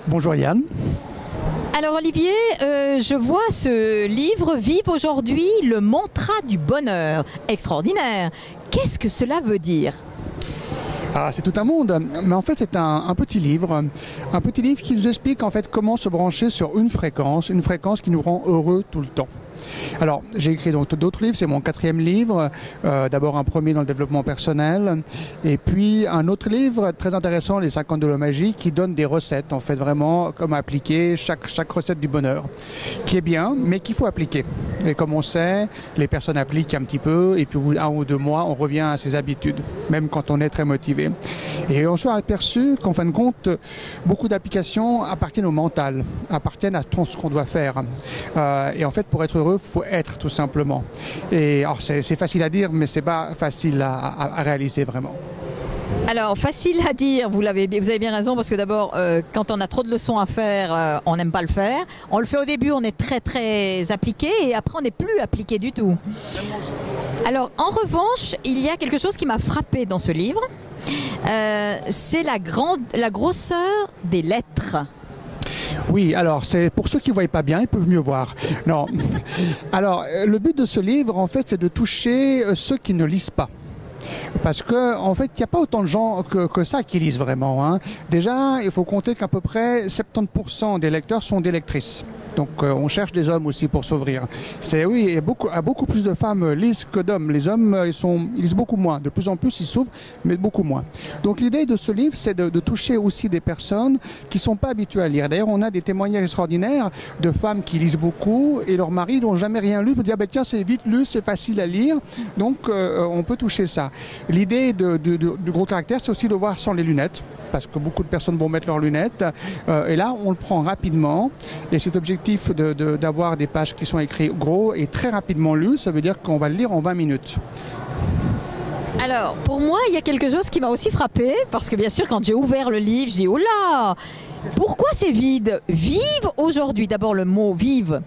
Bonjour Yann. Alors Olivier, je vois ce livre « Vive aujourd'hui, le mantra du bonheur ». Extraordinaire. Qu'est-ce que cela veut dire ? Ah, c'est tout un monde, mais en fait c'est un petit livre qui nous explique en fait comment se brancher sur une fréquence qui nous rend heureux tout le temps. Alors, j'ai écrit donc d'autres livres, c'est mon 4e livre, d'abord un premier dans le développement personnel, et puis un autre livre très intéressant, les 52 lois magiques, qui donne des recettes, en fait, vraiment, comme appliquer chaque recette du bonheur, qui est bien, mais qu'il faut appliquer. Et comme on sait, les personnes appliquent un petit peu, et puis au bout d'1 ou 2 mois, on revient à ses habitudes, même quand on est très motivé. Et on s'est aperçu qu'en fin de compte, beaucoup d'applications appartiennent au mental, appartiennent à tout ce qu'on doit faire. Et en fait, pour être heureux, il faut être tout simplement. Et alors c'est facile à dire, mais c'est pas facile à réaliser vraiment. Alors, facile à dire, vous avez bien raison, parce que d'abord, quand on a trop de leçons à faire, on n'aime pas le faire. On le fait au début, on est très appliqué, et après on n'est plus appliqué du tout. Alors, en revanche, il y a quelque chose qui m'a frappé dans ce livre, c'est la grosseur des lettres. Oui, alors c'est pour ceux qui ne voient pas bien, ils peuvent mieux voir. Non. Alors, le but de ce livre, en fait, c'est de toucher ceux qui ne lisent pas. Parce que en fait, il n'y a pas autant de gens que ça qui lisent vraiment, hein. Déjà, il faut compter qu'à peu près 70% des lecteurs sont des lectrices. Donc on cherche des hommes aussi pour s'ouvrir. Oui, et beaucoup plus de femmes lisent que d'hommes. Les hommes, ils lisent beaucoup moins. De plus en plus, ils s'ouvrent, mais beaucoup moins. Donc l'idée de ce livre, c'est de toucher aussi des personnes qui ne sont pas habituées à lire. D'ailleurs, on a des témoignages extraordinaires de femmes qui lisent beaucoup et leurs maris n'ont jamais rien lu pour dire tiens, c'est vite lu, c'est facile à lire. Donc on peut toucher ça. L'idée du gros caractère, c'est aussi de voir sans les lunettes, parce que beaucoup de personnes vont mettre leurs lunettes. Et là, on le prend rapidement. Et cet objectif d'avoir des pages qui sont écrites gros et très rapidement lues, ça veut dire qu'on va le lire en 20 minutes. Alors, pour moi, il y a quelque chose qui m'a aussi frappé, parce que bien sûr, quand j'ai ouvert le livre, j'ai dit « Oh là ! Pourquoi c'est vide ?» Vive aujourd'hui. D'abord, le mot « vive »,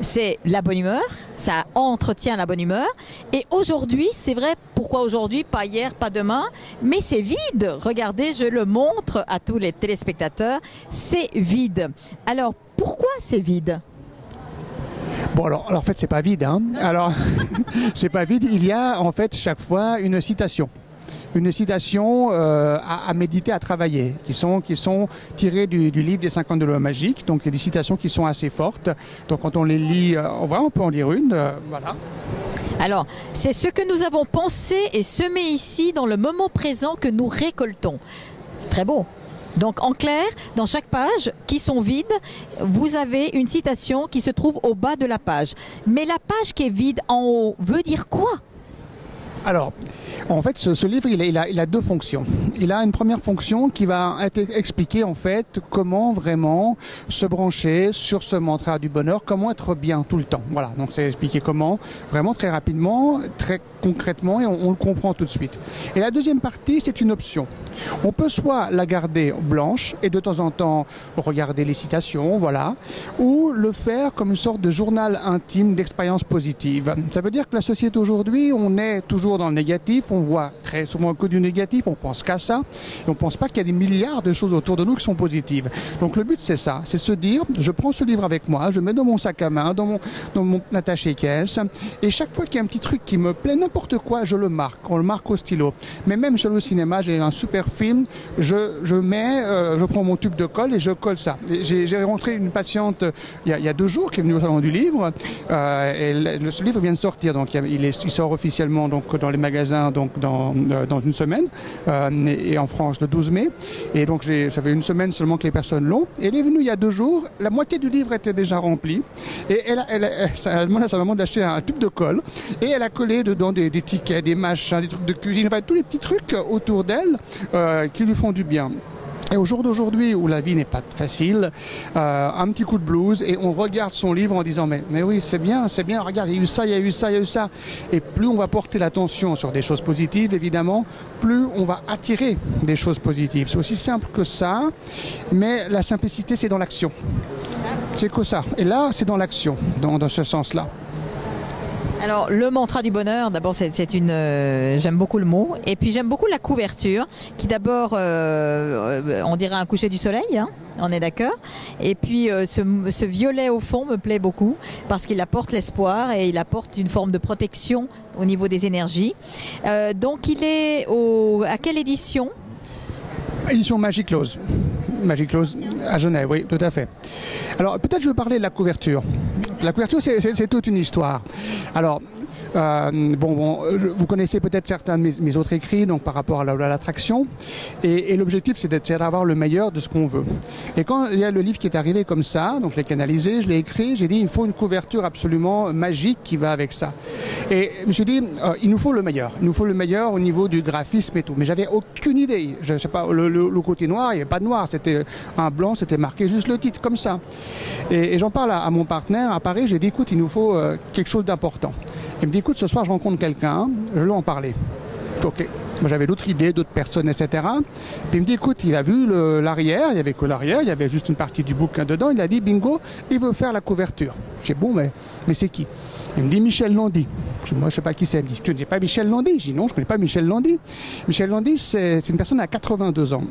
c'est la bonne humeur, ça entretient la bonne humeur. Et aujourd'hui, c'est vrai, pourquoi aujourd'hui, pas hier, pas demain, mais c'est vide. Regardez, je le montre à tous les téléspectateurs, c'est vide. Alors, pourquoi c'est vide ? Bon, alors en fait, c'est pas vide, hein. Alors, c'est pas vide. Il y a en fait chaque fois une citation à méditer, à travailler, qui sont tirées du livre des 52 lois magiques. Donc, il y a des citations qui sont assez fortes. Donc, quand on les lit, on peut en lire une, voilà. Alors, c'est ce que nous avons pensé et semé ici dans le moment présent que nous récoltons. C'est très beau. Donc, en clair, dans chaque page qui sont vides, vous avez une citation qui se trouve au bas de la page. Mais la page qui est vide en haut veut dire quoi ? Alors, en fait, ce livre, il a 2 fonctions. Il a une première fonction qui va expliquer, en fait, comment vraiment se brancher sur ce mantra du bonheur, comment être bien tout le temps. Voilà, donc c'est expliquer comment, vraiment très rapidement, très concrètement, et on le comprend tout de suite. Et la deuxième partie, c'est une option. On peut soit la garder blanche et de temps en temps regarder les citations, voilà, ou le faire comme une sorte de journal intime d'expérience positive. Ça veut dire que la société aujourd'hui, on est toujours dans le négatif, on voit très souvent que du négatif, on pense qu'à ça, et on pense pas qu'il y a des milliards de choses autour de nous qui sont positives. Donc le but c'est ça, c'est se dire, je prends ce livre avec moi, je le mets dans mon sac à main, dans mon attaché-caisse, et chaque fois qu'il y a un petit truc qui me plaît, n'importe quoi, je le marque, on le marque au stylo. Mais même sur le cinéma, j'ai un super film, je prends mon tube de colle et je colle ça. J'ai rencontré une patiente il y a 2 jours qui est venue au salon du livre, et ce livre vient de sortir, donc il sort officiellement donc dans les magasins donc dans une semaine, et en France le 12 mai. Et donc ça fait une semaine seulement que les personnes l'ont. Et elle est venue il y a 2 jours, la moitié du livre était déjà remplie. Et elle a demandé à sa maman d'acheter un tube de colle. Et elle a collé dedans des tickets, des machins, des trucs de cuisine, enfin tous les petits trucs autour d'elle qui lui font du bien. Et au jour d'aujourd'hui, où la vie n'est pas facile, un petit coup de blues, et on regarde son livre en disant mais oui, c'est bien, regarde, il y a eu ça, il y a eu ça, il y a eu ça. Et plus on va porter l'attention sur des choses positives, évidemment, plus on va attirer des choses positives. C'est aussi simple que ça, mais la simplicité, c'est dans l'action. C'est que ça. Et là, c'est dans l'action, dans ce sens-là. Alors, le mantra du bonheur, d'abord, j'aime beaucoup le mot. Et puis, j'aime beaucoup la couverture, qui d'abord, on dirait un coucher du soleil, hein, on est d'accord. Et puis, ce violet au fond me plaît beaucoup, parce qu'il apporte l'espoir et il apporte une forme de protection au niveau des énergies. Donc, il est à quelle édition ? Édition Magic Close. Magic Close à Genève, oui, tout à fait. Alors, peut-être je vais parler de la couverture. La couverture, c'est toute une histoire. Alors, vous connaissez peut-être certains de mes autres écrits, donc par rapport à l'attraction. Et l'objectif, c'est d'avoir le meilleur de ce qu'on veut. Et quand il y a le livre qui est arrivé comme ça, donc je l'ai canalisé, je l'ai écrit, j'ai dit, il faut une couverture absolument magique qui va avec ça. Et je me suis dit, il nous faut le meilleur. Il nous faut le meilleur au niveau du graphisme et tout. Mais j'avais aucune idée. Je sais pas, le côté noir, il n'y avait pas de noir. C'était un blanc, c'était marqué juste le titre, comme ça. Et j'en parle à mon partenaire à Paris, j'ai dit, écoute, il nous faut quelque chose d'important. Il me dit, écoute, ce soir, je rencontre quelqu'un, je vais lui en parler. Ok. Moi, j'avais d'autres idées, d'autres personnes, etc. Puis il me dit, écoute, il a vu l'arrière, il n'y avait que l'arrière, il y avait juste une partie du bouquin dedans. Il a dit, bingo, il veut faire la couverture. J'ai dit, bon, mais c'est qui? Il me dit, Michel Landy. Moi, je ne sais pas qui c'est. Il me dit, tu ne connais pas Michel Landy? Je dis, non, je ne connais pas Michel Landy. Michel Landy, c'est une personne à 82 ans.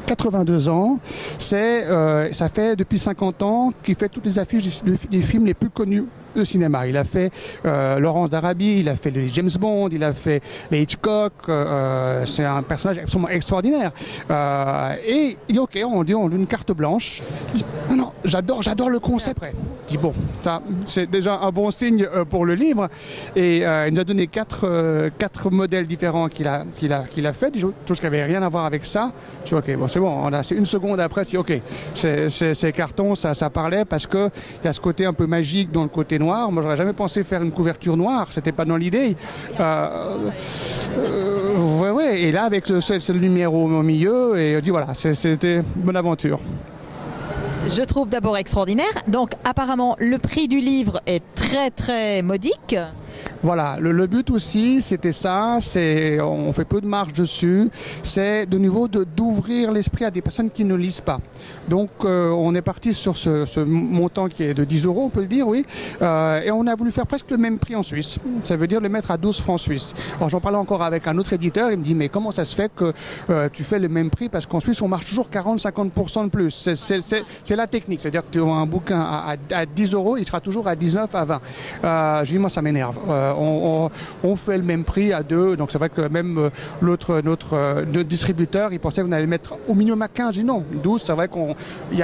82 ans, ça fait depuis 50 ans qu'il fait toutes les affiches des films les plus connus de cinéma. Il a fait Laurence d'Arabie, il a fait les James Bond, il a fait les Hitchcock. C'est un personnage absolument extraordinaire. Et il dit ok, on lui une carte blanche. Il dit, non, j'adore le concept. Je dis bon, ça c'est déjà un bon signe pour le livre. Et il nous a donné quatre modèles différents qu'il a fait, des choses qui n'avaient rien à voir avec ça. Je dis ok, bon c'est bon. C'est une seconde après, c'est ok. Ces cartons, ça parlait parce que il y a ce côté un peu magique dans le côté noir. Moi, j'aurais jamais pensé faire une couverture noire. C'était pas dans l'idée. Ouais. Et là, avec ce lumière au milieu, et on dit voilà, c'était une bonne aventure. Je trouve d'abord extraordinaire. Donc, apparemment, le prix du livre est très, très modique. Voilà, le but aussi, c'était ça, on fait peu de marge dessus, c'est de nouveau d'ouvrir l'esprit à des personnes qui ne lisent pas. Donc, on est parti sur ce montant qui est de 10 €, on peut le dire, oui, et on a voulu faire presque le même prix en Suisse. Ça veut dire le mettre à 12 francs suisses. Alors, j'en parlais encore avec un autre éditeur, il me dit, mais comment ça se fait que tu fais le même prix? Parce qu'en Suisse, on marche toujours 40-50% de plus. C'est la technique, c'est-à-dire que tu as un bouquin à 10 €, il sera toujours à 19 à 20. Je dis, moi, ça m'énerve. On fait le même prix à 2, donc c'est vrai que même notre distributeur, il pensait qu'on allait le mettre au minimum à 15, je dis non, 12, c'est vrai qu'il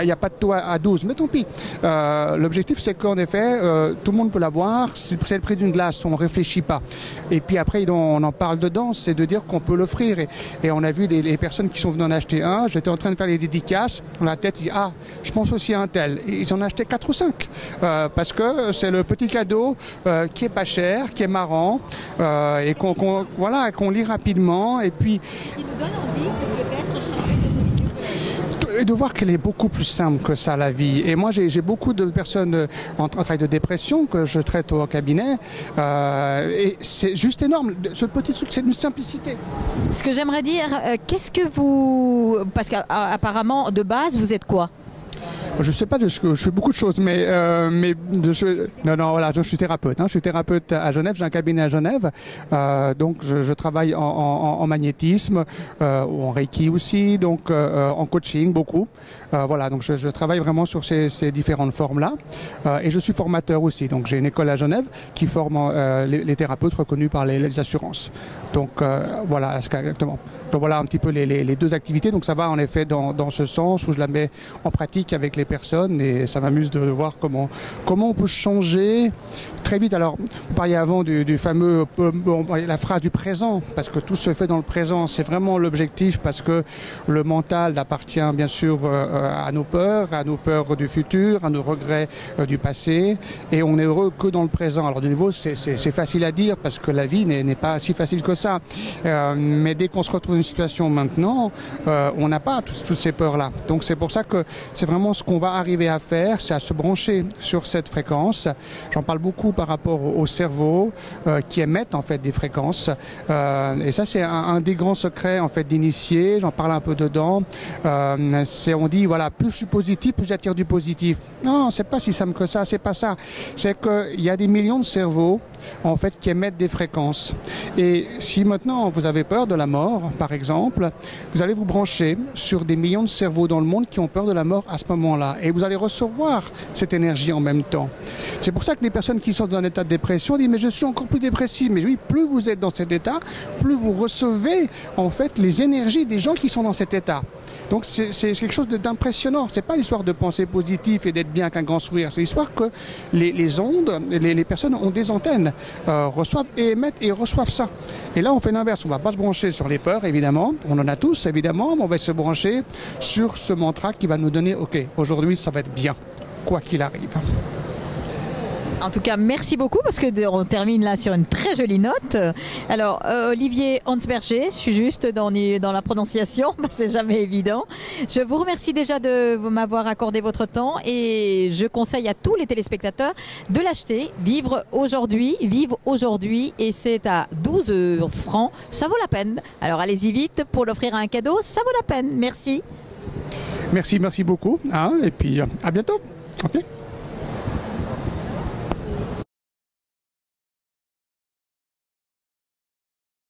n'y a pas de taux à 12, mais tant pis. L'objectif, c'est qu'en effet, tout le monde peut l'avoir, c'est le prix d'une glace, on ne réfléchit pas. Et puis après, on en parle dedans, c'est de dire qu'on peut l'offrir. Et on a vu les personnes qui sont venues en acheter un, j'étais en train de faire les dédicaces, dans la tête, ils disent, ah, je pense aussi à un tel. Et ils en achetaient 4 ou 5, parce que c'est le petit cadeau qui est pas cher, qui est marrant, et qu'on lit rapidement, et puis qui nous donne envie de peut-être changer de position. Et de voir qu'elle est beaucoup plus simple que ça, la vie. Et moi, j'ai beaucoup de personnes en travail de dépression que je traite au cabinet, et c'est juste énorme. Ce petit truc, c'est une simplicité. Ce que j'aimerais dire, qu'est-ce que vous... Parce qu'apparemment, de base, vous êtes quoi ? Je sais pas, je fais beaucoup de choses, mais voilà, je suis thérapeute. Je suis thérapeute à Genève, j'ai un cabinet à Genève, donc je travaille en magnétisme, en reiki aussi, donc en coaching beaucoup. Voilà, donc je travaille vraiment sur ces différentes formes-là, et je suis formateur aussi. Donc j'ai une école à Genève qui forme les thérapeutes reconnus par les assurances. Donc voilà, exactement. Donc voilà un petit peu les deux activités. Donc ça va en effet dans ce sens où je la mets en pratique avec les personnes, et ça m'amuse de voir comment on peut changer très vite. Alors, vous parliez avant du fameux, la phrase du présent, parce que tout se fait dans le présent. C'est vraiment l'objectif, parce que le mental appartient bien sûr à nos peurs du futur, à nos regrets du passé, et on est heureux que dans le présent. Alors de nouveau, c'est facile à dire, parce que la vie n'est pas si facile que ça. Mais dès qu'on se retrouve dans une situation maintenant, on n'a pas toutes ces peurs-là. Donc c'est pour ça que c'est vraiment ce qu'on va arriver à faire, c'est à se brancher sur cette fréquence. J'en parle beaucoup par rapport au cerveau qui émettent en fait des fréquences. Et ça, c'est un des grands secrets en fait d'initier. J'en parle un peu dedans. On dit voilà, plus je suis positif, plus j'attire du positif. Non, c'est pas si simple que ça. C'est pas ça. C'est qu'il y a des millions de cerveaux en fait, qui émettent des fréquences. Et si maintenant vous avez peur de la mort, par exemple, vous allez vous brancher sur des millions de cerveaux dans le monde qui ont peur de la mort à ce moment-là. Et vous allez recevoir cette énergie en même temps. C'est pour ça que les personnes qui sont dans un état de dépression disent « mais je suis encore plus dépressif ». Mais oui, plus vous êtes dans cet état, plus vous recevez en fait les énergies des gens qui sont dans cet état. Donc c'est quelque chose d'impressionnant. C'est pas l'histoire de penser positif et d'être bien avec un grand sourire. C'est l'histoire que les ondes, les personnes ont des antennes, reçoivent et émettent et reçoivent ça. Et là, on fait l'inverse. On va pas se brancher sur les peurs, évidemment. On en a tous, évidemment, mais on va se brancher sur ce mantra qui va nous donner « Ok, aujourd'hui, ça va être bien, quoi qu'il arrive ». En tout cas, merci beaucoup parce qu'on termine là sur une très jolie note. Alors, Olivier Hansberger, je suis juste dans la prononciation, c'est jamais évident. Je vous remercie déjà de m'avoir accordé votre temps et je conseille à tous les téléspectateurs de l'acheter. Vive aujourd'hui et c'est à 12 francs. Ça vaut la peine. Alors, allez-y vite pour l'offrir à un cadeau, ça vaut la peine. Merci. Merci beaucoup. Et puis, à bientôt. Okay.